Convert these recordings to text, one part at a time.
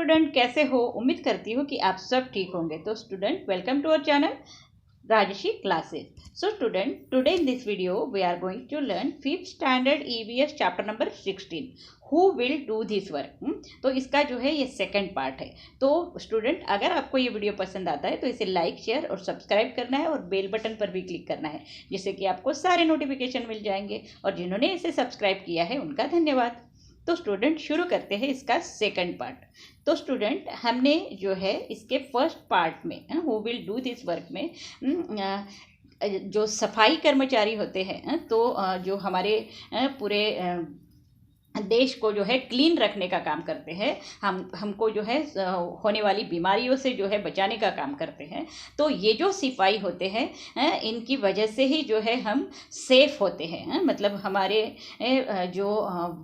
Student कैसे हो? उम्मीद करती हूँ कि आप सब ठीक होंगे। तो student, welcome to our channel Rajeshi classes. So student, today in this video we are going to learn 5th standard EVS chapter number 16. Who will do this work? तो इसका जो है ये सेकंड पार्ट है। तो स्टूडेंट, अगर आपको ये वीडियो पसंद आता है तो इसे लाइक, शेयर और सब्सक्राइब करना है और बेल बटन पर भी क्लिक करना है, जिससे कि आपको सारे नोटिफिकेशन मिल जाएंगे। और जिन्होंने इसे सब्सक्राइब किया है उनका धन्यवाद। तो स्टूडेंट, शुरू करते हैं इसका सेकंड पार्ट। तो स्टूडेंट, हमने जो है इसके फर्स्ट पार्ट में who will do this work में जो सफाई कर्मचारी होते हैं, तो जो हमारे पूरे देश को जो है क्लीन रखने का काम करते हैं, हमको जो है होने वाली बीमारियों से जो है बचाने का काम करते हैं। तो ये जो सिपाही होते हैं, इनकी वजह से ही जो है हम सेफ होते हैं। मतलब हमारे जो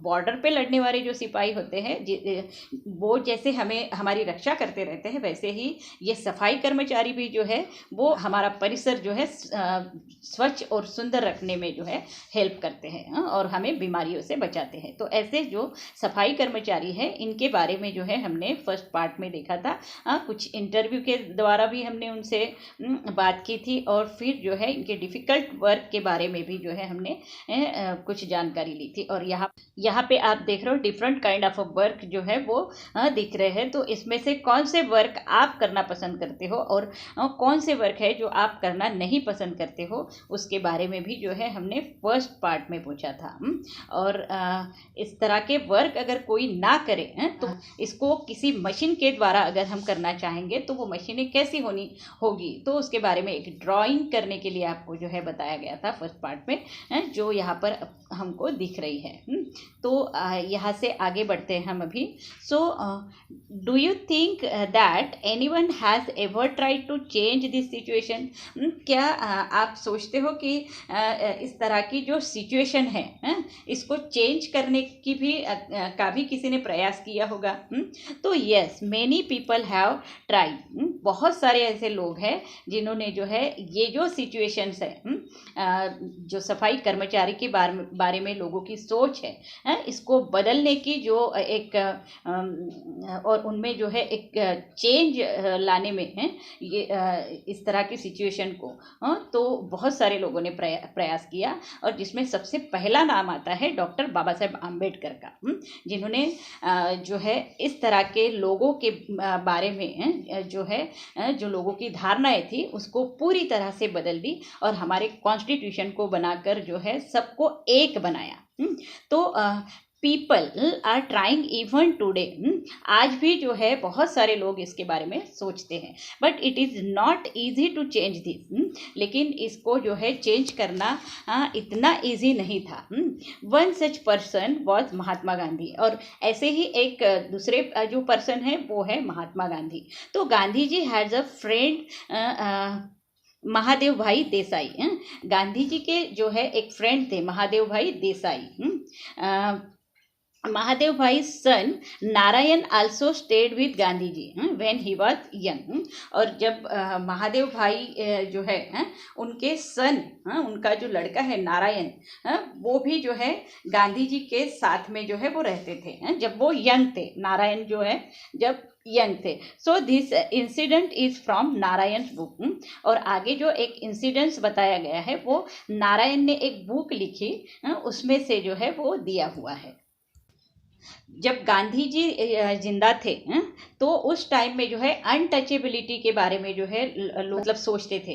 बॉर्डर पे लड़ने वाले जो सिपाही होते हैं, वो जैसे हमें हमारी रक्षा करते रहते हैं, वैसे ही ये सफाई कर्मचारी भी जो है वो हमारा परिसर जो है स्वच्छ और सुंदर रखने में जो है हेल्प करते हैं और हमें बीमारियों से बचाते हैं। तो ऐसे जो सफाई कर्मचारी हैं, इनके बारे में जो है हमने फर्स्ट पार्ट में देखा था। कुछ इंटरव्यू के द्वारा भी हमने उनसे बात की थी, और फिर जो है इनके डिफ़िकल्ट वर्क के बारे में भी जो है हमने कुछ जानकारी ली थी। और यहाँ पे आप देख रहे हो डिफरेंट काइंड ऑफ वर्क जो है वो दिख रहे हैं। तो इसमें से कौन से वर्क आप करना पसंद करते हो और कौन से वर्क है जो आप करना नहीं पसंद करते हो, उसके बारे में भी जो है हमने फर्स्ट पार्ट में पूछा था। और इस तरह के वर्क अगर कोई ना करे तो इसको किसी मशीन के द्वारा अगर हम करना चाहेंगे तो वो मशीनें कैसी होगी, तो उसके बारे में एक ड्राइंग करने के लिए आपको जो है बताया गया था फर्स्ट पार्ट में, जो यहाँ पर हमको दिख रही है। तो यहाँ से आगे बढ़ते हैं हम अभी। So do you think that anyone has ever tried to change this situation? क्या आप सोचते हो कि इस तरह की जो सिचुएशन है इसको चेंज करने की भी किसी ने प्रयास किया होगा? तो yes, many people have tried. बहुत सारे ऐसे लोग हैं जिन्होंने जो है ये जो सिचुएशंस है, जो सफाई कर्मचारी के बारे में लोगों की सोच है, इसको बदलने की जो एक और उनमें जो है एक चेंज लाने में है ये इस तरह की सिचुएशन को, तो बहुत सारे लोगों ने प्रयास किया। और जिसमें सबसे पहला नाम आता है डॉक्टर बाबा साहेब आम्बेडकर का, जिन्होंने जो है इस तरह के लोगों के बारे में जो है जो लोगों की धारणाएं थी उसको पूरी तरह से बदल दी और हमारे कॉन्स्टिट्यूशन को बनाकर जो है सबको एक बनाया। तो people are trying even today. आज भी जो है बहुत सारे लोग इसके बारे में सोचते हैं, but it is not easy to change this. लेकिन इसको जो है चेंज करना इतना ईजी नहीं था। One such person was Mahatma Gandhi. और ऐसे ही एक दूसरे जो पर्सन है वो है महात्मा गांधी। तो गांधी जी हैज़ अ फ्रेंड महादेव भाई देसाई। गांधी जी के जो है एक फ्रेंड थे महादेव भाई देसाई। महादेव भाई son Narayan also stayed with Gandhi ji when he was young. और जब महादेव भाई जो है उनके सन, उनका जो लड़का है नारायण, वो भी जो है गांधी जी के साथ में जो है वो रहते थे जब वो यंग थे। नारायण जो है जब यंग थे। So this incident is from Narayan book. और आगे जो एक इंसिडेंट्स बताया गया है वो नारायण ने एक बुक लिखी, उसमें से जो है वो दिया हुआ है। जब गांधी जी जिंदा थे तो उस टाइम में जो है अनटचेबिलिटी के बारे में जो है लोग मतलब सोचते थे।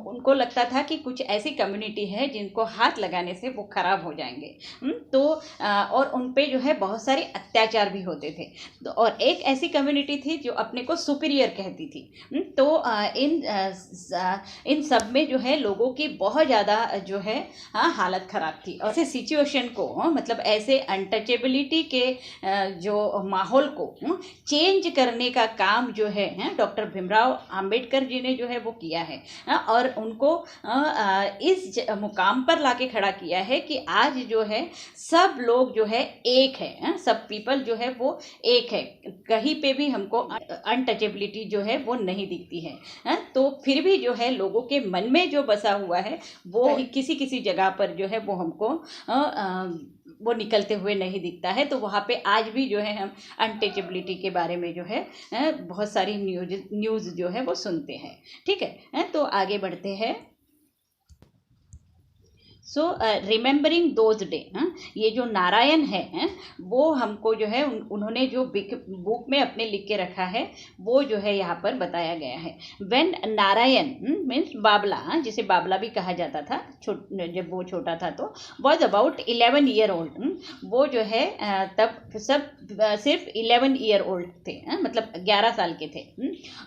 उनको लगता था कि कुछ ऐसी कम्युनिटी है जिनको हाथ लगाने से वो खराब हो जाएंगे। तो और उन पे जो है बहुत सारे अत्याचार भी होते थे। और एक ऐसी कम्युनिटी थी जो अपने को सुपीरियर कहती थी। तो इन सब में जो है लोगों की बहुत ज़्यादा जो है हालत ख़राब थी। और ऐसे सिचुएशन को मतलब ऐसे अनटचेबिलिटी के जो माहौल को चेंज करने का काम जो है डॉक्टर भीमराव अंबेडकर जी ने जो है वो किया है। और उनको इस मुकाम पर लाके खड़ा किया है कि आज जो है सब लोग जो है एक है, सब पीपल जो है वो एक है। कहीं पे भी हमको अनटचेबिलिटी जो है वो नहीं दिखती है। तो फिर भी जो है लोगों के मन में जो बसा हुआ है वो किसी किसी जगह पर जो है वो हमको वो निकलते हुए नहीं दिखता है। तो वहाँ पे आज भी जो है हम अनटचेबिलिटी के बारे में जो है बहुत सारी न्यूज़ जो है वो सुनते हैं। ठीक है, तो आगे बढ़ते हैं। सो रिमेंबरिंग दोज डे, ये जो नारायण है वो हमको जो है उन्होंने जो बुक में अपने लिख के रखा है वो जो है यहाँ पर बताया गया है। व्हेन नारायण मीन्स बाबला, जिसे बाबला भी कहा जाता था, जब वो छोटा था तो वॉज अबाउट 11 ईयर ओल्ड। वो जो है तब सब सिर्फ 11 ईयर ओल्ड थे, मतलब 11 साल के थे,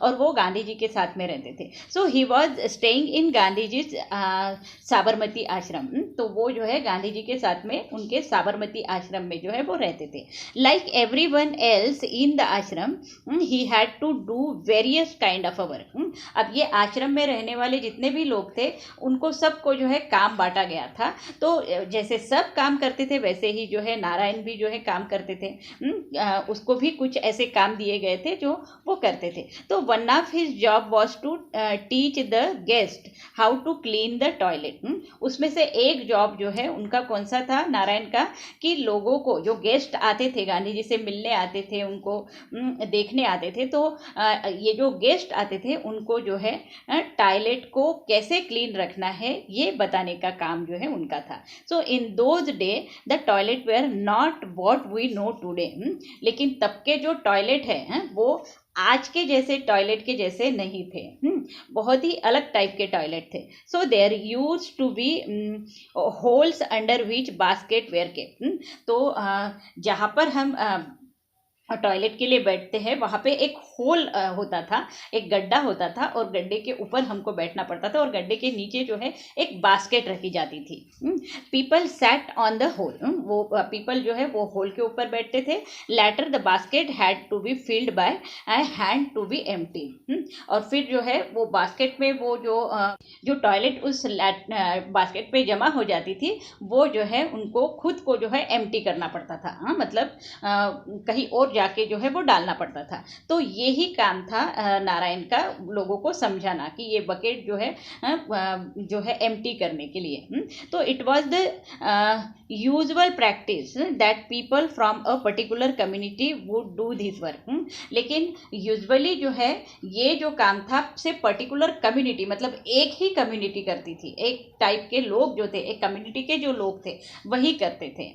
और वो गांधी जी के साथ में रहते थे। So he was staying in Gandhi ji Sabarmati Ashram. तो वो जो है गांधी जी के साथ में उनके साबरमती आश्रम में जो है वो रहते थे। Like everyone else in the ashram he had to do various kind of work. अब ये आश्रम में रहने वाले जितने भी लोग थे उनको सबको जो है काम बांटा गया था। तो जैसे सब काम करते थे वैसे ही जो है नारायण भी जो है काम करते थे। उसको भी कुछ ऐसे काम दिए गए थे जो वो करते थे। तो one of his job was to teach the guest how to clean the toilet. उसमें से एक जॉब जो है उनका कौन सा था नारायण का, कि लोगों को जो गेस्ट आते थे गांधी जी से मिलने आते थे, उनको देखने आते थे, तो ये जो गेस्ट आते थे उनको जो है टॉयलेट को कैसे क्लीन रखना है ये बताने का काम जो है उनका था। So in those day the toilet were not what we know today. लेकिन तब के जो टॉयलेट है वो आज के जैसे टॉयलेट के जैसे नहीं थे, बहुत ही अलग टाइप के टॉयलेट थे। So there used to be holes under which basket were के। तो जहाँ पर हम टॉयलेट के लिए बैठते हैं वहाँ पे एक होल होता था, एक गड्ढा होता था, और गड्ढे के ऊपर हमको बैठना पड़ता था, और गड्ढे के नीचे जो है एक बास्केट रखी जाती थी। People sat on the hole. वो पीपल जो है वो होल के ऊपर बैठते थे। Later the basket had to be filled by hand to be empty. और फिर जो है वो बास्केट में वो जो टॉयलेट उस बास्केट पे जमा हो जाती थी वो जो है उनको खुद को जो है एम्प्टी करना पड़ता था, मतलब कहीं और जाके जो है वो डालना पड़ता था। तो यही काम था नारायण का, लोगों को समझाना कि ये बकेट जो है एम्प्टी करने के लिए। तो it was the usual practice that people from a particular community would do this work. लेकिन यूजुअली जो है ये जो काम था सिर्फ पर्टिकुलर कम्युनिटी, मतलब एक ही कम्युनिटी करती थी, एक टाइप के लोग जो थे, एक कम्युनिटी के जो लोग थे वही करते थे।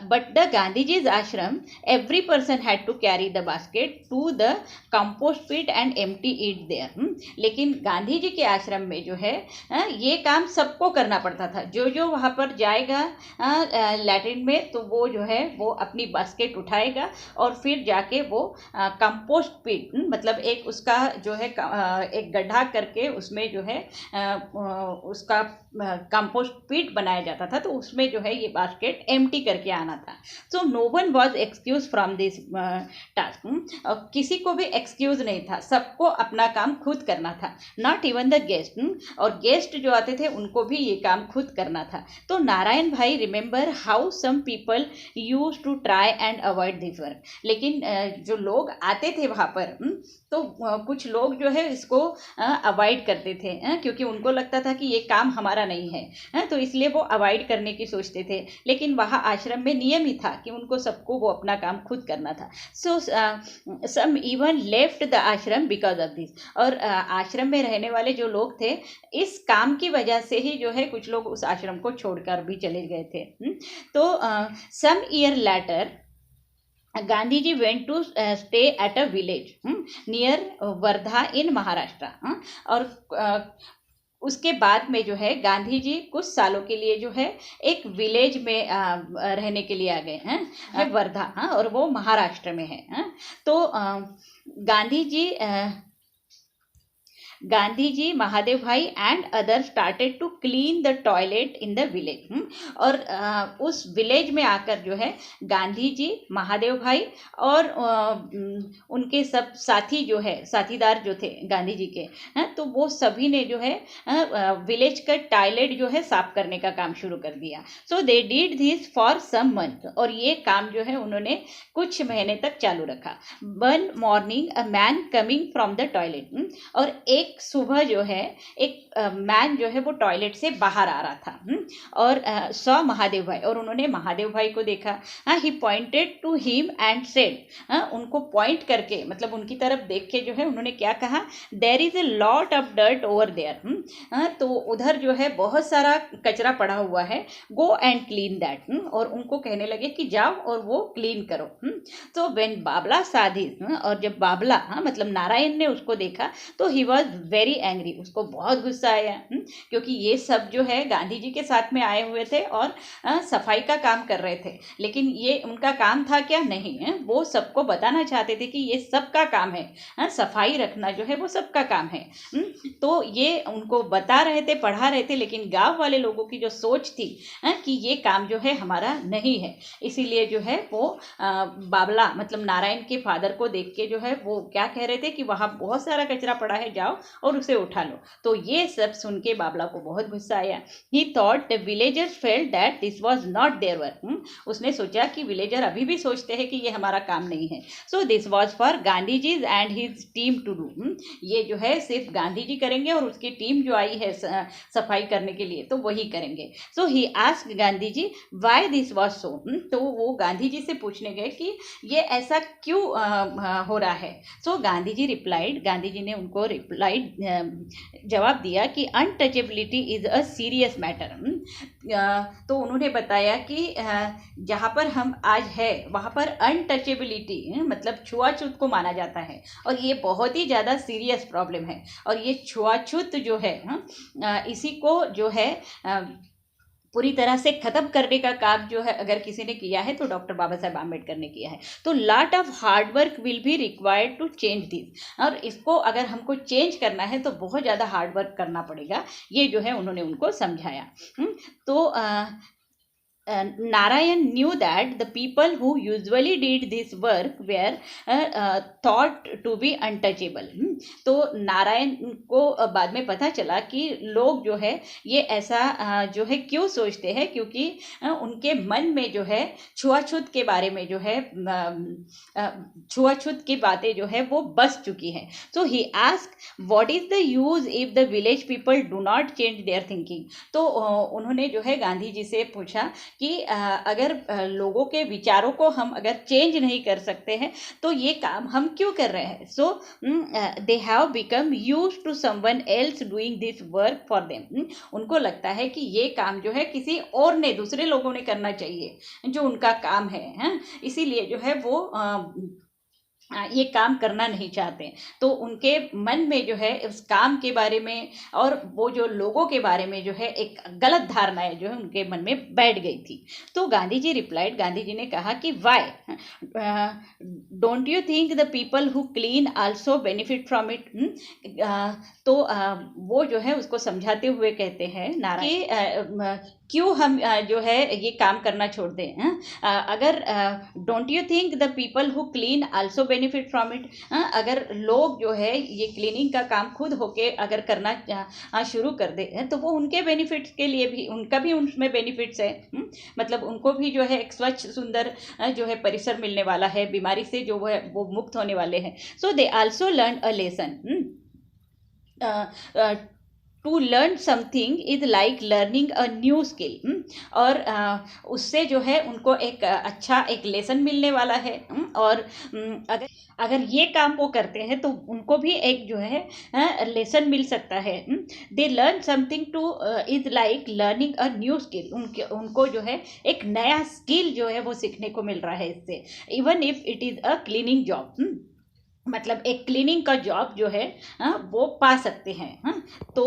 बट द गांधी जीज आश्रम every person had to carry the basket to the compost pit and empty it there। लेकिन गांधी जी के आश्रम में जो है ये काम सबको करना पड़ता था। जो वहाँ पर जाएगा लैट्रिन में तो वो जो है वो अपनी बास्केट उठाएगा और फिर जाके वो कंपोस्ट पिट, मतलब एक उसका जो है एक गड्ढा करके उसमें जो है उसका कंपोस्ट पिट बनाया जाता था, तो उसमें जो है ये बास्केट एम्प्टी करके आना था। So no one was excuse from this task. किसी को भी एक्सक्यूज नहीं था, सबको अपना काम खुद करना था, नॉट इवन द गेस्ट। और गेस्ट जो आते थे उनको भी ये काम खुद करना था। तो Narayan bhai remember how some people use to try and avoid this work. लेकिन जो लोग आते थे वहाँ पर तो कुछ लोग जो है इसको अवॉइड करते थे, क्योंकि उनको लगता था कि ये काम हमारा नहीं है, तो इसलिए वो अवॉइड करने की सोचते थे। लेकिन वहाँ आश्रम में नियम ही था कि उनको सबको वो अपना काम खुद करना था। सो सम इवन लेफ्ट द आश्रम बिकॉज ऑफ दिस। और आश्रम में रहने वाले जो लोग थे इस काम की वजह से ही जो है कुछ लोग उस आश्रम को छोड़कर भी चले गए थे। तो some year later Gandhi ji went to stay at a village near Wardha in Maharashtra. और उसके बाद में जो है गांधी जी कुछ सालों के लिए जो है एक विलेज में रहने के लिए आ गए हैं, वर्धा, और वो महाराष्ट्र में है। तो Gandhi ji, Mahadev bhai and other started to clean the toilet in the village. और उस विलेज में आकर जो है गांधी जी, महादेव भाई और उनके सब साथी जो है, साथीदार जो थे गांधी जी के, तो वो सभी ने जो है विलेज का टॉयलेट जो है साफ करने का काम शुरू कर दिया। So they did this for some month. और ये काम जो है उन्होंने कुछ महीने तक चालू रखा। One morning a man coming from the toilet. और एक एक सुबह जो है एक मैन जो है वो टॉयलेट से बाहर आ रहा था और सॉ महादेव भाई, और उन्होंने महादेव भाई को देखा। He pointed to him and said, उनको पॉइंट करके मतलब उनकी तरफ देख के जो है उन्होंने क्या कहा, there is a lot of dirt over there, तो उधर जो है बहुत सारा कचरा पड़ा हुआ है, गो एंड क्लीन दैट, और उनको कहने लगे कि जाओ और वो क्लीन करो। तो व्हेन बाबला सा दिस, और जब बाबला मतलब नारायण ने उसको देखा तो ही वॉज वेरी एंग्री, उसको बहुत गुस्सा आया, क्योंकि ये सब जो है गांधी जी के साथ में आए हुए थे और सफाई का काम कर रहे थे, लेकिन ये उनका काम था क्या, नहीं है, वो सबको बताना चाहते थे कि ये सबका काम है, सफाई रखना जो है वो सबका काम है। तो ये उनको बता रहे थे, पढ़ा रहे थे, लेकिन गांव वाले लोगों की जो सोच थी कि ये काम जो है हमारा नहीं है, इसीलिए जो है वो बाबला मतलब नारायण के फादर को देख के जो है वो क्या कह रहे थे कि वहाँ बहुत सारा कचरा पड़ा है, जाओ और उसे उठा लो। तो ये सब सुन के बाबला को बहुत गुस्सा आया। ही thought the villagers felt that this was not their work, उसने सोचा कि विलेजर अभी भी सोचते हैं कि ये हमारा काम नहीं है। So this was for Gandhi ji and his team to do, ये जो है सिर्फ गांधी जी करेंगे और उसकी टीम जो आई है सफाई करने के लिए तो वही करेंगे। So he asked Gandhi ji why this was so, तो वो गांधी जी से पूछने गए कि ये ऐसा क्यों हो रहा है। सो गांधी जी रिप्लाइड, गांधी जी ने उनको रिप्लाइड जवाब दिया कि untouchability is a serious matter, तो उन्होंने बताया कि जहाँ पर हम आज है वहाँ पर अनटचेबिलिटी मतलब छुआछूत को माना जाता है, और ये बहुत ही ज़्यादा सीरियस प्रॉब्लम है, और ये छुआछूत जो है इसी को जो है पूरी तरह से ख़त्म करने का काम जो है अगर किसी ने किया है तो डॉक्टर बाबा साहेब आम्बेडकर ने किया है। तो lot of hard work will be required to change this, और इसको अगर हमको चेंज करना है तो बहुत ज़्यादा हार्ड वर्क करना पड़ेगा, ये जो है उन्होंने उनको समझाया। तो Narayan knew that the people who usually did this work were thought to be untouchable. तो नारायण को बाद में पता चला कि लोग जो है ये ऐसा जो है क्यों सोचते हैं, क्योंकि उनके मन में जो है छुआछूत के बारे में जो है छुआछूत की बातें जो है वो बस चुकी हैं। So he ask what is the use if the village people do not change their thinking, तो उन्होंने जो है गांधी जी से पूछा कि अगर लोगों के विचारों को हम अगर चेंज नहीं कर सकते हैं तो ये काम हम क्यों कर रहे हैं। So they have become used to someone else doing this work for them, उनको लगता है कि ये काम जो है किसी और ने, दूसरे लोगों ने करना चाहिए जो उनका काम है, इसीलिए जो है वो ये काम करना नहीं चाहते। तो उनके मन में जो है उस काम के बारे में और वो जो लोगों के बारे में जो है एक गलत धारणाएं जो है उनके मन में बैठ गई थी। तो गांधी जी रिप्लाइड, गांधी जी ने कहा कि why don't you think the people who clean also benefit from it, तो वो जो है उसको समझाते हुए कहते हैं नारायण क्यों हम जो है ये काम करना छोड़ दें। अगर don't you think the people who clean also benefit from it, अगर लोग जो है ये क्लीनिंग का काम खुद होके अगर करना शुरू कर दे तो वो उनके बेनिफिट्स के लिए भी, उनका भी उसमें बेनिफिट्स है, मतलब उनको भी जो है एक स्वच्छ सुंदर जो है परिसर मिलने वाला है, बीमारी से जो है वो मुक्त होने वाले हैं। So they also learn a lesson, to learn something is like learning a new skill, और उससे जो है उनको एक अच्छा एक लेसन मिलने वाला है, और अगर ये काम वो करते हैं तो उनको भी एक जो है लेसन मिल सकता है। They learn something two is like learning a new skill, उनको जो है एक नया स्किल जो है वो सीखने को मिल रहा है इससे, even if it is a cleaning job, मतलब एक क्लीनिंग का जॉब जो है वो पा सकते हैं। तो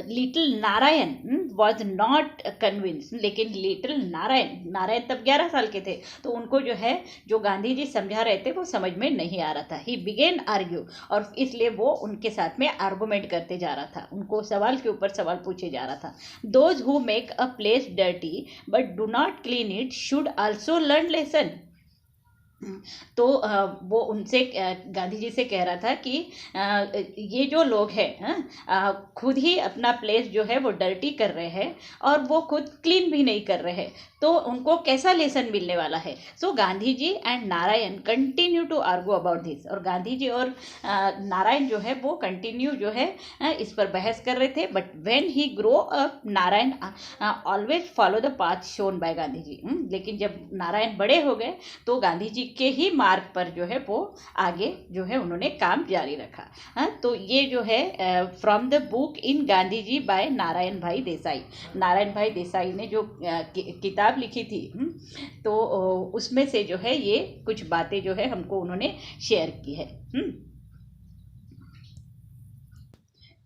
little Narayan was not convince, लेकिन लिटिल नारायण तब 11 साल के थे, तो उनको जो है जो गांधी जी समझा रहे थे वो समझ में नहीं आ रहा था। ही बिगेन आर्ग्यू, और इसलिए वो उनके साथ में आर्गूमेंट करते जा रहा था, उनको सवाल के ऊपर सवाल पूछे जा रहा था। Those who make a place dirty but do not clean it should also learn lesson, तो वो उनसे गांधी जी से कह रहा था कि ये जो लोग हैं खुद ही अपना प्लेस जो है वो डर्टी कर रहे हैं और वो खुद क्लीन भी नहीं कर रहे हैं, तो उनको कैसा लेसन मिलने वाला है। So Gandhi ji and Narayan continue to argue about this, और गांधी जी और नारायण जो है वो कंटिन्यू जो है इस पर बहस कर रहे थे। But when he grow up Narayan always follow the path shown by Gandhi ji. लेकिन जब नारायण बड़े हो गए तो गांधी जी के ही मार्ग पर जो है वो आगे जो है उन्होंने काम जारी रखा। तो ये जो है from the book in Gandhi ji by Narayan bhai Desai. Narayan bhai Desai ने जो किताब लिखी थी, तो उसमें से जो है ये कुछ बातें जो है हमको उन्होंने शेयर की है।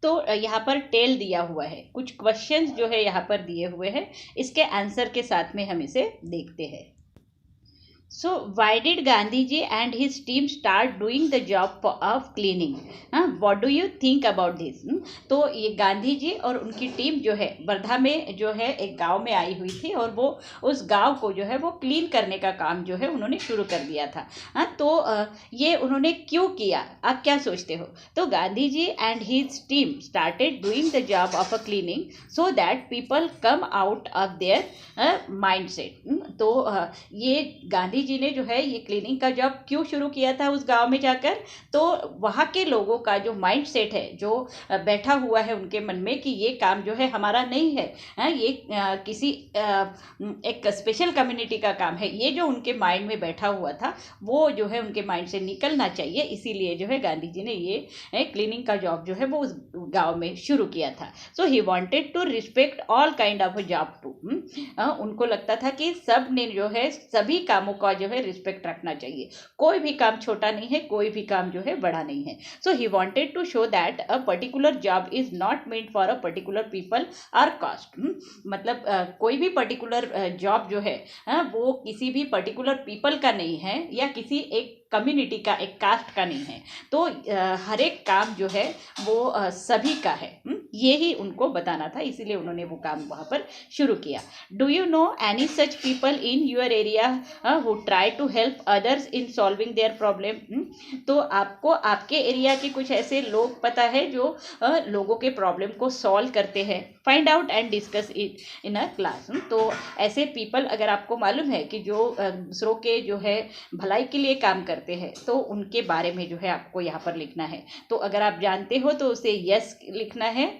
तो यहाँ पर टेल दिया हुआ है, कुछ क्वेश्चंस जो है यहाँ पर दिए हुए हैं, इसके आंसर के साथ में हम इसे देखते हैं। So why did Gandhi ji and his team start doing the job of cleaning? What do you think about this? तो ये गांधी जी और उनकी टीम जो है वर्धा में जो है एक गांव में आई हुई थी और वो उस गांव को जो है वो क्लीन करने का काम जो है उन्होंने शुरू कर दिया था। तो ये उन्होंने क्यों किया, आप क्या सोचते हो? तो Gandhi ji and his team started doing the job of a cleaning so that people come out of their mindset. तो ये गांधी जी ने जो है ये क्लीनिंग का जॉब क्यों शुरू किया था उस गांव में जाकर? तो वहाँ के लोगों का जो माइंड सेट है, जो बैठा हुआ है उनके मन में कि ये काम जो है हमारा नहीं है, ये किसी एक स्पेशल कम्युनिटी का काम है, ये जो उनके माइंड में बैठा हुआ था वो जो है उनके माइंड से निकलना चाहिए। इसीलिए जो है गांधी जी ने ये क्लीनिंग का जॉब जो है वो उस गाँव में शुरू किया था। So he wanted to respect all kind of job too. उनको लगता था कि सब ने जो है सभी कामों का जो है रिस्पेक्ट रखना चाहिए, कोई भी काम छोटा नहीं है, कोई भी काम जो है बड़ा नहीं है। So he wanted to show that a particular job is not made for a particular people और कास्ट। मतलब कोई भी पर्टिकुलर जॉब जो है वो किसी भी पर्टिकुलर पीपल का नहीं है या किसी एक कम्युनिटी का, एक कास्ट का नहीं है। तो हर एक काम जो है वो सभी का है, ये ही उनको बताना था, इसीलिए उन्होंने वो काम वहाँ पर शुरू किया। Do you know any such people in your area who try to help others in solving their problem? तो आपको आपके एरिया के कुछ ऐसे लोग पता है जो लोगों के प्रॉब्लम को सॉल्व करते हैं? Find out and discuss it in a class. तो ऐसे पीपल अगर आपको मालूम है कि जो दूसरों के जो है भलाई के लिए काम करते हैं, तो उनके बारे में जो है आपको यहाँ पर लिखना है। तो अगर आप जानते हो तो उसे यस लिखना है।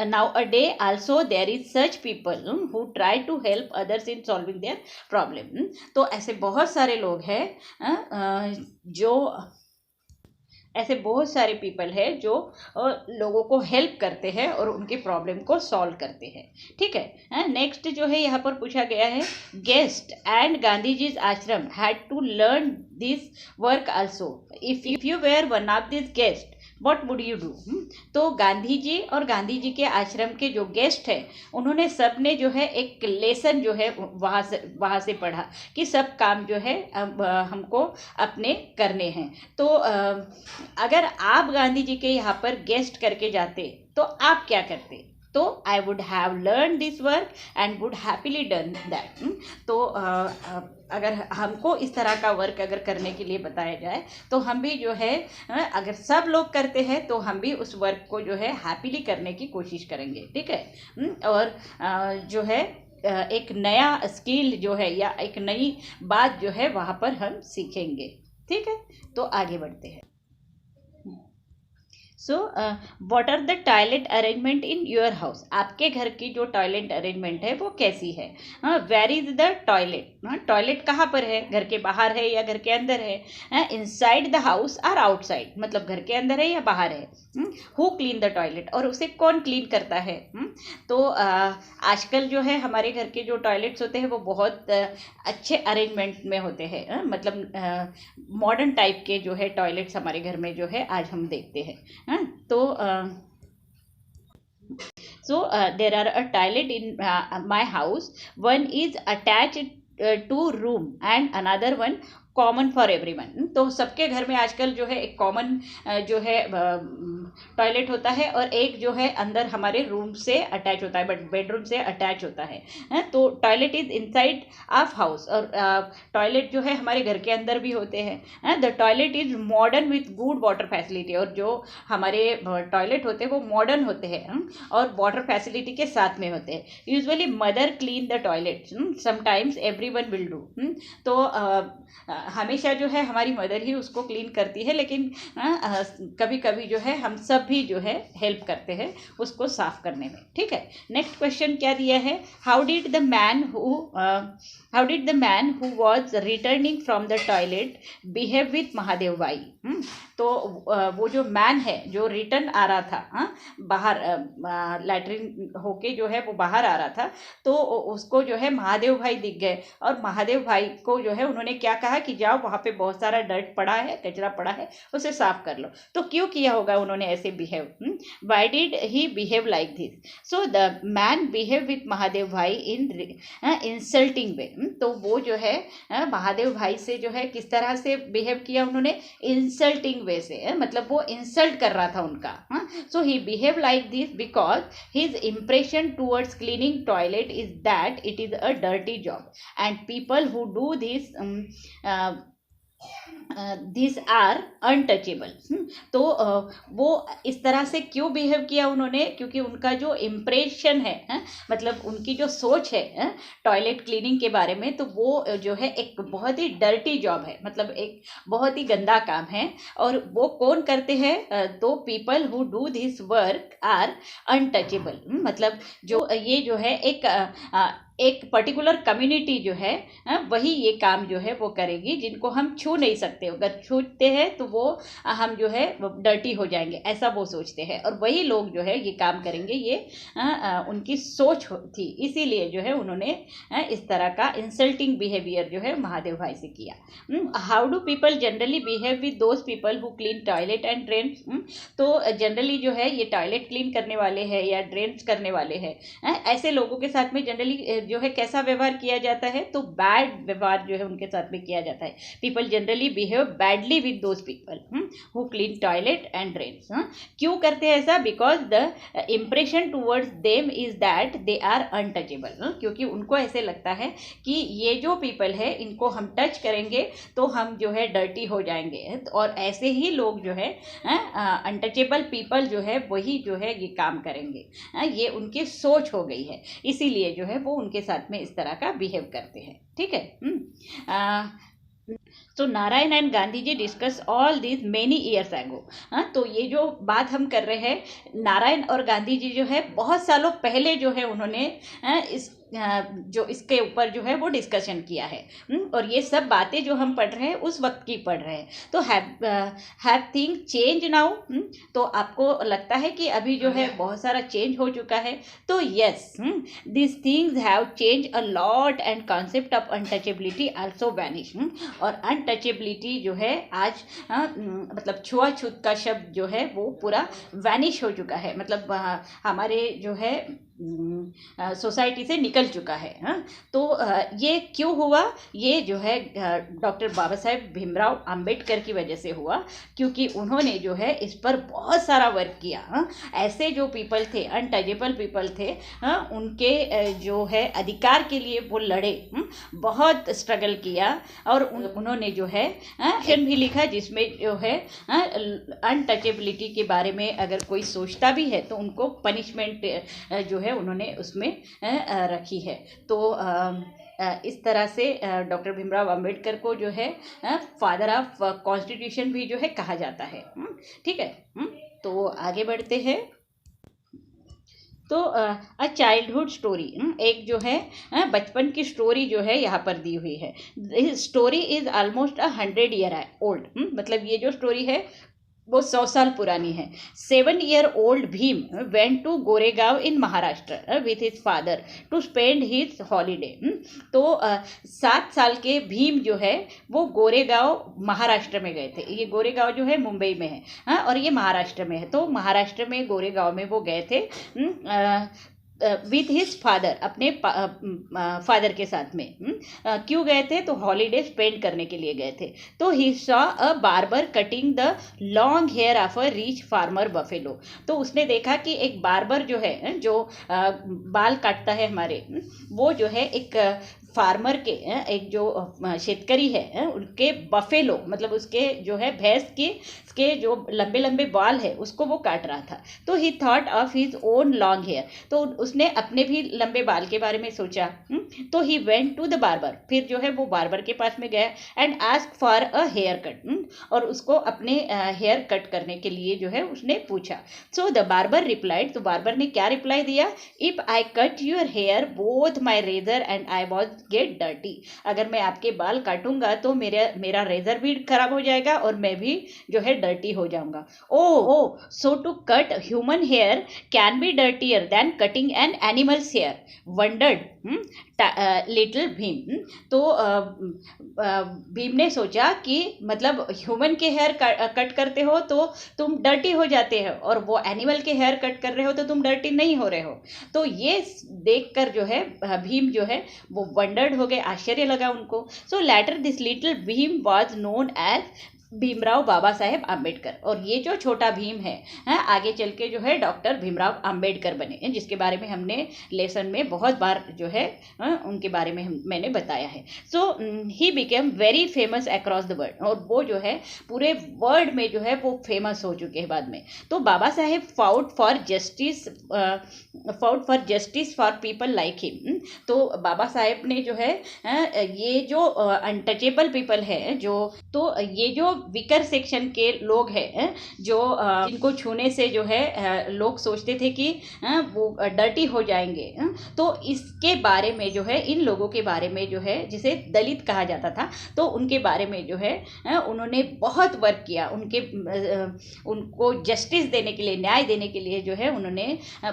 nowadays also there is such people who try to help others in solving their problem। तो ऐसे बहुत सारे लोग हैं जो ऐसे बहुत सारे पीपल है जो लोगों को हेल्प करते हैं और उनके प्रॉब्लम को सॉल्व करते हैं। ठीक है। नेक्स्ट जो है यहाँ पर पूछा गया है, गेस्ट एंड गांधी जीज आश्रम had to learn this work also. If you were one of this guest what would you do? तो गांधी जी और गांधी जी के आश्रम के जो गेस्ट हैं उन्होंने सब ने जो है एक लेसन जो है वहाँ से पढ़ा कि सब काम जो है हमको अपने करने हैं। तो अगर आप गांधी जी के यहाँ पर गेस्ट करके जाते तो आप क्या करते? तो I would have learn this work and would happily done that. तो अगर हमको इस तरह का वर्क अगर करने के लिए बताया जाए तो हम भी जो है अगर सब लोग करते हैं तो हम भी उस वर्क को जो है हैप्पीली करने की कोशिश करेंगे। ठीक है। और जो है एक नया स्किल जो है या एक नई बात जो है वहाँ पर हम सीखेंगे। ठीक है, तो आगे बढ़ते हैं। So what are the toilet arrangement in your house? आपके घर की जो टॉयलेट अरेंजमेंट है वो कैसी है? Where is the toilet? Toilet कहाँ पर है? घर के बाहर है या घर के अंदर है? इनसाइड द हाउस और आउटसाइड, मतलब घर के अंदर है या बाहर है? Who clean the toilet? और उसे कौन क्लीन करता है? तो आजकल जो है हमारे घर के जो टॉयलेट्स होते हैं वो बहुत अच्छे अरेंजमेंट में होते हैं। मतलब मॉडर्न टाइप के जो है टॉयलेट्स हमारे घर में जो है आज हम देखते हैं। तो there are a toilet in my house. One is attached to room and another one common for everyone. तो सबके घर में आजकल जो है एक कॉमन जो है टॉयलेट होता है और एक जो है अंदर हमारे रूम से अटैच होता है, बट बेडरूम से अटैच होता है। तो toilet is inside of house, और टॉयलेट जो है हमारे घर के अंदर भी होते हैं। The toilet is modern with good water facility, और जो हमारे टॉयलेट होते हैं वो मॉडर्न होते हैं और वाटर फैसिलिटी के साथ में होते हैं। Usually mother clean the toilet, sometimes everyone will do. तो हमेशा जो है हमारी मदर ही उसको क्लीन करती है, लेकिन कभी कभी जो है हम सब भी जो है हेल्प करते हैं उसको साफ करने में। ठीक है, नेक्स्ट क्वेश्चन क्या दिया है, how did the man who was returning from the toilet behave with Mahadev भाई। तो वो जो मैन है जो रिटर्न आ रहा था बाहर, लैट्रिन होके जो है वो बाहर आ रहा था, तो उसको जो है महादेव भाई दिख गए और महादेव भाई को जो है उन्होंने क्या कहा कि जाओ वहाँ पे बहुत सारा डर्ट पड़ा है, कचरा पड़ा है, उसे साफ कर लो। तो क्यों किया होगा उन्होंने ऐसे behave, why did he behave like this? So the man behave with Mahadev भाई इन इंसल्टिंग वे। तो वो जो है महादेव भाई से जो है किस तरह से बिहेव किया उन्होंने, इंसल्टिंग वे से, मतलब वो इंसल्ट कर रहा था उनका। So he behave like this because his impression towards cleaning toilet is that it is a dirty job and people who do this this are untouchable. तो वो इस तरह से क्यों बिहेव किया उन्होंने, क्योंकि उनका जो इम्प्रेशन है, मतलब उनकी जो सोच है टॉयलेट क्लीनिंग के बारे में, तो वो जो है एक बहुत ही डर्टी जॉब है, मतलब एक बहुत ही गंदा काम है। और वो कौन करते हैं, तो people who do this work are untouchable, मतलब जो ये जो है एक पर्टिकुलर कम्युनिटी जो है वही ये काम जो है वो करेगी, जिनको हम छू नहीं सकते। अगर छूते हैं तो वो हम जो है डर्टी हो जाएंगे, ऐसा वो सोचते हैं, और वही लोग जो है ये काम करेंगे। ये उनकी सोच थी, इसीलिए जो है उन्होंने इस तरह का इंसल्टिंग बिहेवियर जो है महादेव भाई से किया। How do people generally behave with those people who clean toilet and drains? तो जनरली जो है ये टॉयलेट क्लीन करने वाले हैं या ड्रेन्स करने वाले हैं, ऐसे लोगों के साथ में जनरली जो है कैसा व्यवहार किया जाता है, तो बैड व्यवहार जो है उनके साथ में किया जाता है। People generally behave badly with those people who clean toilet and drains. क्यों करते हैं ऐसा? Because the impression towards them is that they are untouchable, क्योंकि उनको ऐसे लगता है कि ये जो पीपल है इनको हम टच करेंगे तो हम जो है डर्टी हो जाएंगे, और ऐसे ही लोग जो है अनटचेबल पीपल जो है वही जो है ये काम करेंगे। ये उनकी सोच हो गई है, इसीलिए जो है वो उनके साथ में इस तरह का बिहेव करते हैं। ठीक है। तो Narayan and Gandhi ji discuss all this many years ago. तो ये जो बात हम कर रहे हैं, नारायण और गांधी जी जो है बहुत सालों पहले जो है उन्होंने जो इसके ऊपर जो है वो डिस्कशन किया है, और ये सब बातें जो हम पढ़ रहे हैं उस वक्त की पढ़ रहे हैं। तो हैव थिंग चेंज नाउ? तो आपको लगता है कि अभी जो है बहुत सारा चेंज हो चुका है? तो yes, this things have change a lot and concept of untouchability also vanish. और अनटचेबिलिटी जो है आज मतलब छुआछूत का शब्द जो है वो पूरा वैनिश हो चुका है, मतलब हमारे जो है सोसाइटी से निकल चुका है। तो ये क्यों हुआ? ये जो है डॉक्टर बाबा साहेब भीमराव अंबेडकर की वजह से हुआ, क्योंकि उन्होंने जो है इस पर बहुत सारा वर्क किया। ऐसे जो पीपल थे, अनटचेबल पीपल थे, उनके जो है अधिकार के लिए वो लड़े, बहुत स्ट्रगल किया, और उन्होंने जो है एक्शन भी लिखा जिसमें जो है अनटचेबिलिटी के बारे में अगर कोई सोचता भी है तो उनको पनिशमेंट जो है उन्होंने उसमें रखी है। तो इस तरह से डॉक्टर भीमराव अंबेडकर को जो है फादर ऑफ कॉन्स्टिट्यूशन भी जो है कहा जाता है। ठीक है, तो आगे बढ़ते हैं। तो अ चाइल्डहुड स्टोरी, एक जो है बचपन की स्टोरी जो है यहाँ पर दी हुई है। Story is almost 100 year old, मतलब ये जो स्टोरी है वो 100 साल पुरानी है। 7 year old Bhim went to Goregaon in Maharashtra with his father to spend his holiday. तो 7 साल के भीम जो है वो गोरेगांव महाराष्ट्र में गए थे। ये गोरेगांव जो है मुंबई में है, और ये महाराष्ट्र में है। तो महाराष्ट्र में गोरेगांव में वो गए थे विथ हिज फादर, अपने फादर के साथ में। क्यों गए थे? तो हॉलीडे स्पेंड करने के लिए गए थे। तो he saw a barber cutting the long hair of a rich farmer buffalo. तो उसने देखा कि एक बार्बर जो है, जो बाल काटता है हमारे, वो जो है एक फार्मर के, एक जो शेतकरी है, उनके बफेलो मतलब उसके जो है भैंस के जो लंबे लंबे बाल है उसको वो काट रहा था। तो he thought of his own long hair, तो उसने अपने भी लंबे बाल के बारे में सोचा। तो he went to the barber, फिर जो है वो बार्बर के पास में गया and ask for a hair cut, और उसको अपने हेयर कट करने के लिए जो है उसने पूछा। सो द बार्बर रिप्लाइड, तो बार्बर ने क्या रिप्लाई दिया? If I cut your hair both my razor and I was get dirty, अगर मैं आपके बाल काटूंगा तो मेरा रेजर भी खराब हो जाएगा और मैं भी जो है डर्टी हो जाऊंगा। Oh so to cut human hair can be dirtier than cutting an animals hair, wondered little Bhim. तो भीम ने सोचा कि मतलब ह्यूमन के हेयर कट करते हो तो तुम डर्टी हो जाते हो, और वो एनिमल के हेयर कट कर रहे हो तो तुम डर्टी नहीं हो रहे हो। तो ये देखकर जो है भीम जो है वो वंडर्ड हो गए, आश्चर्य लगा उनको। So later this little Bhim was known as Bhimrao Baba Saheb Ambedkar, और ये जो छोटा भीम है, आगे चल के जो है डॉक्टर भीमराव आम्बेडकर बने, जिसके बारे में हमने लेसन में बहुत बार जो है उनके बारे में मैंने बताया है। So he became very famous across the world, और वो जो है पूरे वर्ल्ड में जो है वो फेमस हो चुके हैं बाद में। तो Baba Saheb fought for justice for people like him. तो बाबा साहेब ने जो है ये जो अनटचेबल पीपल है, जो तो ये जो वीकर सेक्शन के लोग हैं, जो जिनको छूने से जो है लोग सोचते थे कि वो डर्टी हो जाएंगे, तो इसके बारे में जो है, इन लोगों के बारे में जो है, जिसे दलित कहा जाता था, तो उनके बारे में जो है उन्होंने बहुत वर्क किया। उनको जस्टिस देने के लिए, न्याय देने के लिए जो है उन्होंने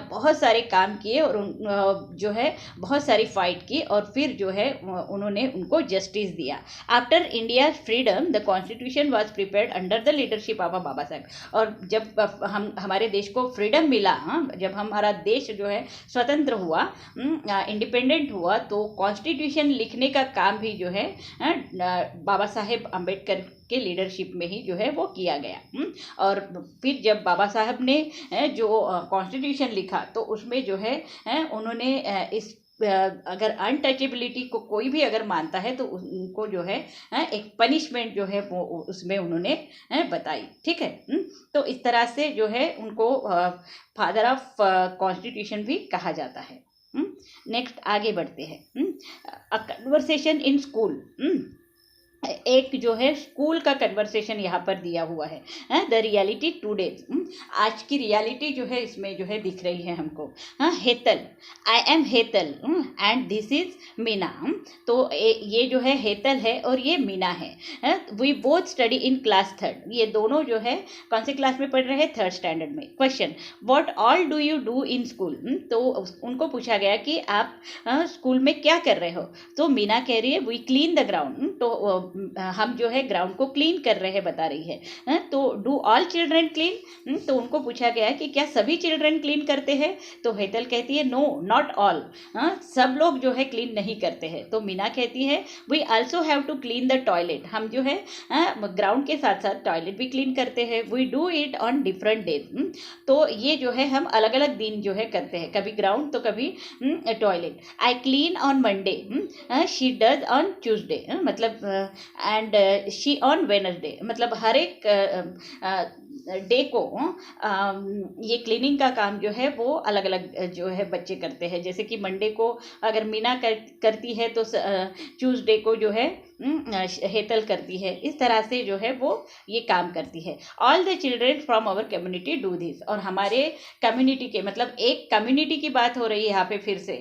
बहुत सारे काम किए, और जो है बहुत सारी फाइट की, और फिर जो है उन्होंने उनको जस्टिस दिया। After India freedom the constitution was prepared under the leadership of Baba Saheb. और जब हमारे देश को फ्रीडम मिला, जब हमारा देश जो है स्वतंत्र हुआ, इंडिपेंडेंट हुआ, तो कॉन्स्टिट्यूशन लिखने का काम भी जो है बाबा साहेब अम्बेडकर के लीडरशिप में ही जो है वो किया गया। और फिर जब बाबा साहब ने जो कॉन्स्टिट्यूशन लिखा, तो उसमें जो है उन्होंने इस अगर अनटचेबिलिटी को कोई भी अगर मानता है तो उनको जो है एक पनिशमेंट जो है वो उसमें उन्होंने बताई। ठीक है। तो इस तरह से जो है उनको फादर ऑफ कॉन्स्टिट्यूशन भी कहा जाता है। नेक्स्ट आगे बढ़ते हैं। अ कन्वर्सेशन इन स्कूल, एक जो है स्कूल का कन्वर्सेशन यहाँ पर दिया हुआ है। द रियलिटी टुडे, आज की रियलिटी जो है इसमें जो है दिख रही है हमको। Hetal, I am Hetal and this is Meena. तो ये जो है हेतल है और ये मीना है। We both study in class 3, ये दोनों जो है कौन से क्लास में पढ़ रहे हैं? 3rd स्टैंडर्ड में। Question, what all do you do in school? तो उनको पूछा गया कि आप स्कूल में क्या कर रहे हो? तो मीना कह रही है वी क्लीन द ग्राउंड, तो हम जो है ग्राउंड को क्लीन कर रहे हैं, बता रही है। तो डू ऑल चिल्ड्रन क्लीन? तो उनको पूछा गया कि क्या सभी चिल्ड्रन क्लीन करते हैं? तो हेतल कहती है नो नॉट ऑल, सब लोग जो है क्लीन नहीं करते हैं। तो मीना कहती है we also have to clean the toilet, हम जो है ग्राउंड के साथ साथ टॉयलेट भी क्लीन करते हैं। We do it on different days, तो ये जो है हम अलग अलग दिन जो है करते हैं, कभी ग्राउंड तो कभी toilet. I clean on Monday, she does on Tuesday, मतलब एंड शी ऑन वेडनेसडे, मतलब हर एक डे को ये क्लीनिंग का काम जो है वो अलग अलग जो है बच्चे करते हैं। जैसे कि मंडे को अगर मीना करती है तो ट्यूसडे को जो है हेतल करती है। इस तरह से जो है वो ये काम करती है। All the children from our community do this, और हमारे कम्युनिटी के, मतलब एक कम्युनिटी की बात हो रही है यहाँ पे फिर से,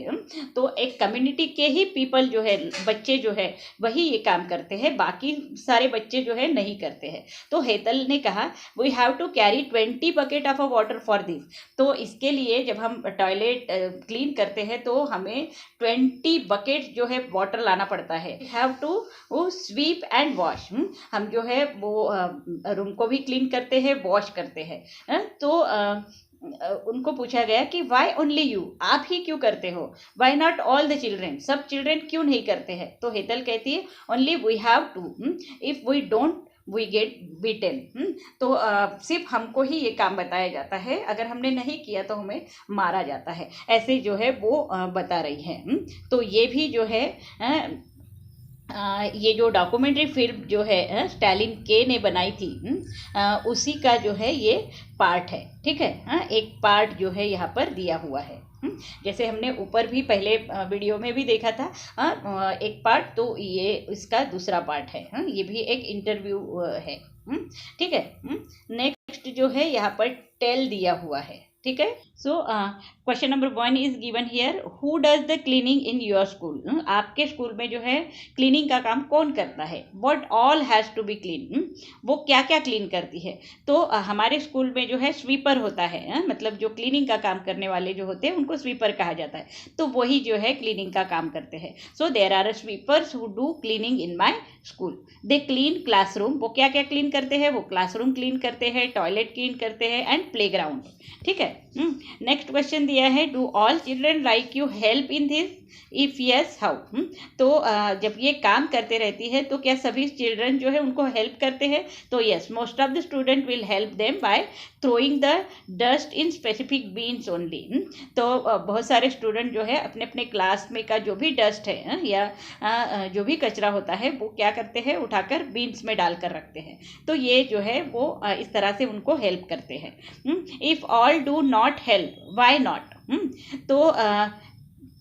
तो एक कम्युनिटी के ही पीपल जो है, बच्चे जो है वही ये काम करते हैं, बाकी सारे बच्चे जो है नहीं करते हैं। तो हेतल ने कहा we have to carry 20 bucket of a water for this, तो इसके लिए जब हम टॉयलेट क्लीन करते हैं तो हमें 20 बकेट जो है वाटर लाना पड़ता है। Have to sweep and wash, हम जो है वो रूम को भी क्लीन करते हैं, वॉश करते हैं। तो उनको पूछा गया कि वाई ओनली यू, आप ही क्यों करते हो, why not all the children, सब चिल्ड्रेन क्यों नहीं करते हैं। तो हेतल कहती है only we have to, if we don't we get beaten. तो सिर्फ हमको ही ये काम बताया जाता है, अगर हमने नहीं किया तो हमें मारा जाता है, ऐसे जो है वो बता रही है। तो ये भी जो है ये जो डॉक्यूमेंट्री फिल्म जो है स्टालिन के ने बनाई थी, उसी का जो है ये पार्ट है। ठीक है, एक पार्ट जो है यहाँ पर दिया हुआ है। जैसे हमने ऊपर भी पहले वीडियो में भी देखा था एक पार्ट, तो ये इसका दूसरा पार्ट है। ये भी एक इंटरव्यू है। ठीक है, नेक्स्ट जो है यहाँ पर टेल दिया हुआ है। ठीक है, so question number 1 is given here, who does the cleaning in your school. आपके स्कूल में जो है क्लीनिंग का काम कौन करता है। What all has to be clean, वो क्या क्या क्लीन करती है। तो हमारे स्कूल में जो है स्वीपर होता है, मतलब जो क्लीनिंग का काम करने वाले जो होते हैं उनको स्वीपर कहा जाता है, तो वही जो है क्लीनिंग का काम करते हैं। So there are sweepers who do cleaning in my school. They clean classroom, वो क्या क्या क्लीन करते हैं, वो क्लासरूम क्लीन करते हैं, टॉयलेट क्लीन करते हैं एंड प्ले ग्राउंड। ठीक है, नेक्स्ट क्वेश्चन दिया है, do all children like you help in this, if yes how. तो जब ये काम करते रहती है तो क्या सभी चिल्ड्रन जो है उनको हेल्प करते हैं। तो yes, most of the student will help them by throwing the dust in specific beans only. तो बहुत सारे स्टूडेंट जो है अपने अपने क्लास में का जो भी डस्ट है या जो भी कचरा होता है वो क्या करते हैं, उठाकर बीन्स में डालकर रखते हैं। तो ये जो है वो इस तरह से उनको हेल्प करते हैं। If all do not help, why not. तो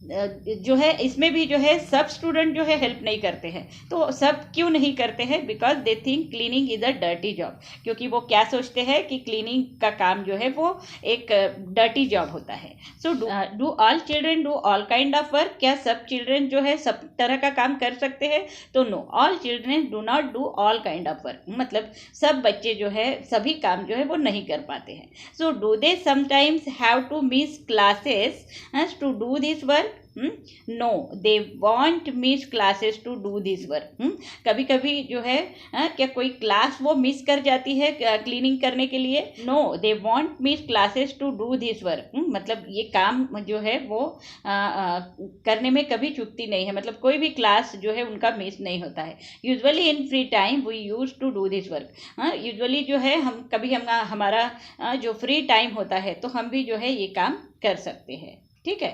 जो है इसमें भी जो है सब स्टूडेंट जो है हेल्प नहीं करते हैं। तो सब क्यों नहीं करते हैं, because they think cleaning is a dirty job, क्योंकि वो क्या सोचते हैं कि क्लीनिंग का काम जो है वो एक डर्टी जॉब होता है। So do all children do all kind of work, क्या सब चिल्ड्रेन जो है सब तरह का काम कर सकते हैं। तो no, all children do not do all kind of work, मतलब सब बच्चे जो है सभी काम जो है वो नहीं कर पाते हैं। So do they sometimes have to miss classes to do this work. No, they won't miss classes to do this work. कभी कभी जो है क्या कोई क्लास वो मिस कर जाती है क्लीनिंग करने के लिए। No, they won't miss classes to do this work, मतलब ये काम जो है वो करने में कभी चूकती नहीं है, मतलब कोई भी क्लास जो है उनका मिस नहीं होता है। Usually in free time we use to do this work. Usually जो है हम कभी हमारा जो फ्री टाइम होता है तो हम भी जो है ये काम कर सकते हैं। ठीक है,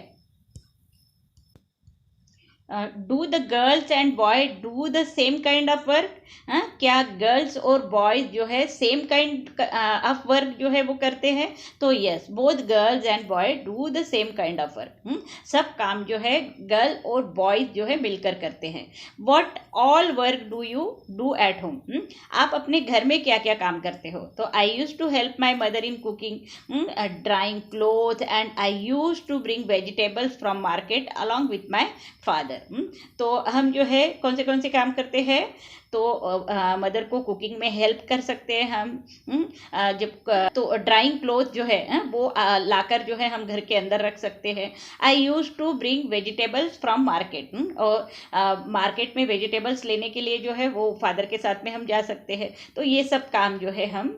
do the girls and boy do the same kind of work. क्या गर्ल्स और बॉयज जो है सेम काइंड ऑफ वर्क जो है वो करते हैं। तो yes, both girls and boy do the same kind of work. सब काम जो है गर्ल और बॉयज जो है मिलकर करते हैं। What all work do you do at home, आप अपने घर में क्या क्या काम करते हो। तो I use to help my mother in cooking, drying cloth and I use to bring vegetables from market along with my father. तो हम जो है कौन से काम करते हैं, तो मदर को कुकिंग में हेल्प कर सकते हैं हम। जब तो ड्राइंग क्लोथ जो है वो लाकर जो है हम घर के अंदर रख सकते हैं। I use to bring vegetables from market, और मार्केट में वेजिटेबल्स लेने के लिए जो है वो फादर के साथ में हम जा सकते हैं। तो ये सब काम जो है हम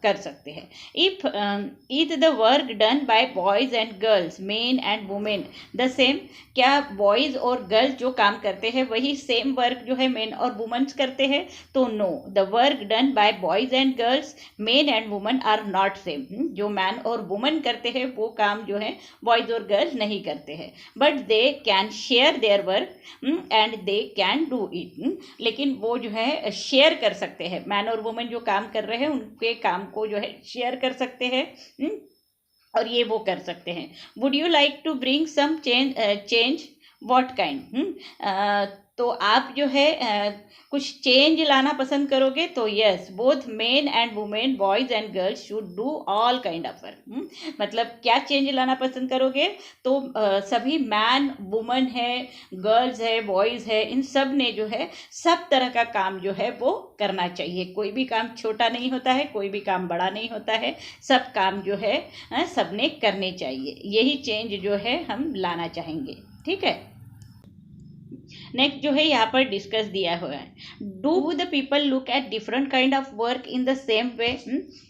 कर सकते हैं। If the work done by boys and girls, men and women the same, क्या बॉयज और गर्ल्स जो काम करते हैं वही सेम वर्क जो है मेन और वुमन करते हैं। तो no, the work done by boys and girls, men and woman are not same. जो मैन और वुमन करते हैं वो काम जो है बॉयज और गर्ल्स नहीं करते हैं, but they can share their work and they can do it. लेकिन वो जो है शेयर कर सकते हैं, मैन और वुमन जो काम कर रहे हैं उनके काम को जो है शेयर कर सकते हैं और ये वो कर सकते हैं। Would you like to bring some change, what kind. तो आप जो है कुछ चेंज लाना पसंद करोगे। तो yes, both men and women, boys and girls should do all kind of work. मतलब क्या चेंज लाना पसंद करोगे, तो सभी मैन वुमन है, गर्ल्स है, बॉयज़ है, इन सब ने जो है सब तरह का काम जो है वो करना चाहिए। कोई भी काम छोटा नहीं होता है, कोई भी काम बड़ा नहीं होता है, सब काम जो है सब ने करने चाहिए। यही चेंज जो है हम लाना चाहेंगे। ठीक है, नेक्स्ट जो है यहाँ पर डिस्कस दिया हुआ है, do the people look at different kind of work in the same way,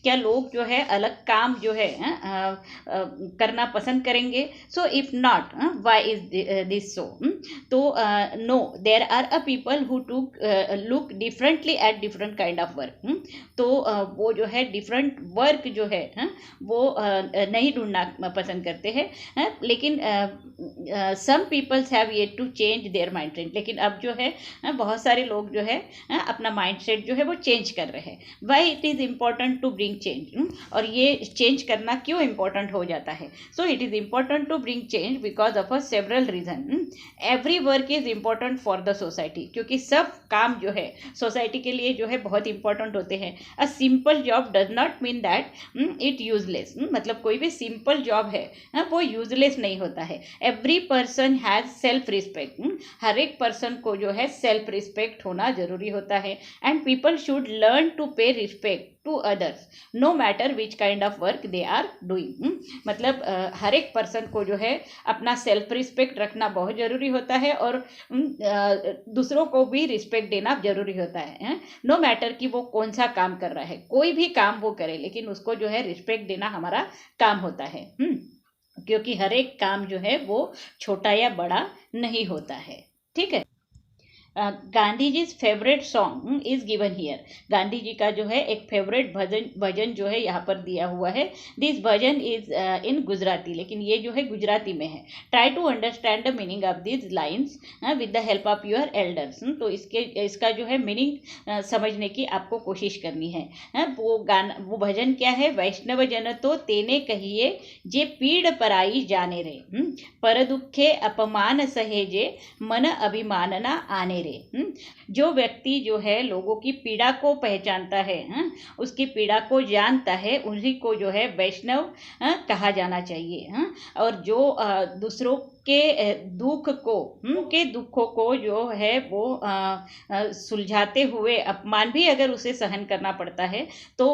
क्या लोग जो है अलग काम जो है करना पसंद करेंगे? So if not, why is this so? तो no, there are a people who look differently at different kind of work. तो वो जो है डिफरेंट वर्क जो है वो नहीं ढूंढना पसंद करते हैं, लेकिन some peoples have yet to change their mind set. लेकिन अब जो है बहुत सारे लोग जो है अपना माइंड सेट जो है वो चेंज कर रहे हैं। Why it is important to bring change, और ये चेंज करना क्यों इम्पोर्टेंट हो जाता है? So it is important to bring change because of a several reason. Every work is important for the society, क्योंकि सब काम जो है सोसाइटी के लिए जो है बहुत इंपॉर्टेंट होते हैं। A simple job does not mean that it useless, मतलब कोई भी सिंपल जॉब है वो यूजलेस नहीं होता है। Every person has self respect, हर एक पर्सन को जो है सेल्फ रिस्पेक्ट होना जरूरी होता है। And people should learn to pay respect to others no matter which kind of work they are doing. मतलब हर एक पर्सन को जो है अपना सेल्फ रिस्पेक्ट रखना बहुत ज़रूरी होता है, और दूसरों को भी रिस्पेक्ट देना जरूरी होता है। नो मैटर कि वो कौन सा काम कर रहा है, कोई भी काम वो करे, लेकिन उसको जो है रिस्पेक्ट देना हमारा काम होता है। क्योंकि हर एक काम जो है वो छोटा या बड़ा नहीं होता है। ठीक है। Gandhi ji favourite song is given here. Gandhi ji का जो है एक फेवरेट भजन जो है यहाँ पर दिया हुआ है। This bhajan is in Gujarati, लेकिन ये जो है गुजराती में है। Try to understand the meaning of this lines with the help of your elders. तो इसका जो है मीनिंग समझने की आपको कोशिश करनी है। वो भजन क्या है? वैष्णव जन तो तेने कहिए जे पीड़ पराई जाने रे, पर दुखे अपमान सहेजे मन अभिमान ना आने रे। जो व्यक्ति जो है लोगों की पीड़ा को पहचानता है, उसकी पीड़ा को जानता है, उन्हीं को जो है वैष्णव कहा जाना चाहिए। और जो दूसरों के दुखों को जो है वो सुलझाते हुए अपमान भी अगर उसे सहन करना पड़ता है तो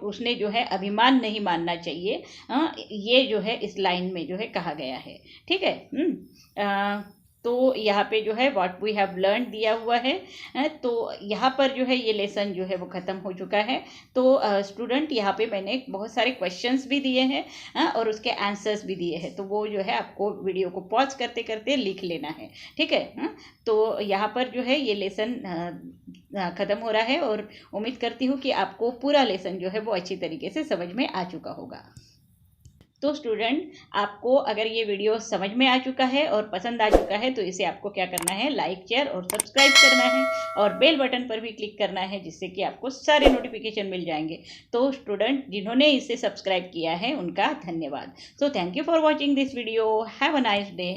उसने जो है अभिमान नहीं मानना चाहिए। ये जो है इस लाइन में जो है कहा गया है। ठीक है। तो यहाँ पे जो है व्हाट वी हैव लर्न दिया हुआ है। तो यहाँ पर जो है ये लेसन जो है वो ख़त्म हो चुका है। तो स्टूडेंट यहाँ पे मैंने बहुत सारे क्वेश्चंस भी दिए हैं और उसके आंसर्स भी दिए हैं। तो वो जो है आपको वीडियो को पॉज करते करते लिख लेना है। ठीक है। तो यहाँ पर जो है ये लेसन ख़त्म हो रहा है, और उम्मीद करती हूँ कि आपको पूरा लेसन जो है वो अच्छी तरीके से समझ में आ चुका होगा। तो स्टूडेंट, आपको अगर ये वीडियो समझ में आ चुका है और पसंद आ चुका है तो इसे आपको क्या करना है? लाइक, शेयर और सब्सक्राइब करना है, और बेल बटन पर भी क्लिक करना है, जिससे कि आपको सारे नोटिफिकेशन मिल जाएंगे। तो स्टूडेंट, जिन्होंने इसे सब्सक्राइब किया है उनका धन्यवाद। So thank you for watching this video. Have a nice day.